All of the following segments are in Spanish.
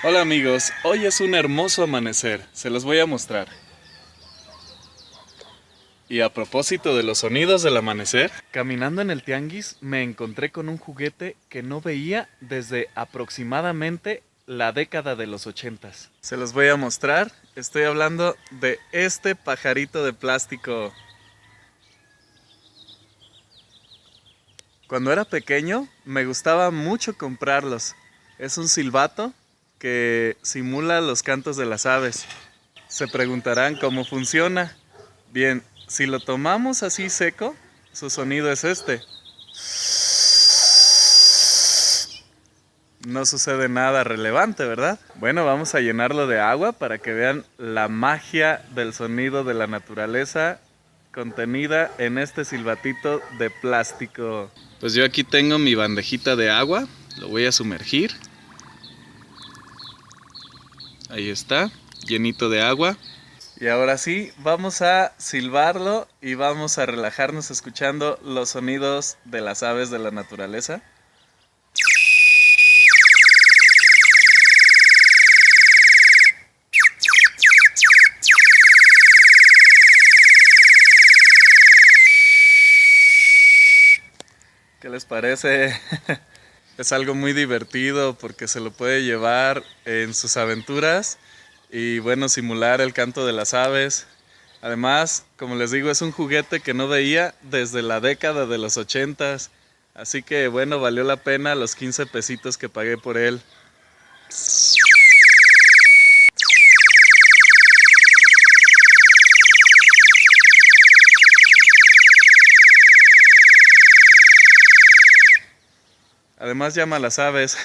Hola amigos, hoy es un hermoso amanecer, se los voy a mostrar. Y a propósito de los sonidos del amanecer, caminando en el tianguis me encontré con un juguete que no veía desde aproximadamente la década de los 80s. Se los voy a mostrar, estoy hablando de este pajarito de plástico. Cuando era pequeño me gustaba mucho comprarlos. Es un silbato que simula los cantos de las aves. Se preguntarán cómo funciona. Bien, si lo tomamos así seco, su sonido es este. No sucede nada relevante, ¿verdad? Bueno, vamos a llenarlo de agua para que vean la magia del sonido de la naturaleza contenida en este silbatito de plástico. Pues yo aquí tengo mi bandejita de agua, lo voy a sumergir. Ahí está, llenito de agua. Y ahora sí, vamos a silbarlo y vamos a relajarnos escuchando los sonidos de las aves de la naturaleza. ¿Qué les parece? Es algo muy divertido porque se lo puede llevar en sus aventuras y bueno, simular el canto de las aves. Además, como les digo, es un juguete que no veía desde la década de los 80s. Así que bueno, valió la pena los 15 pesitos que pagué por él. Además llama a las aves.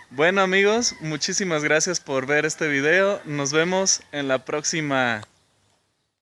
Bueno amigos, muchísimas gracias por ver este video. Nos vemos en la próxima.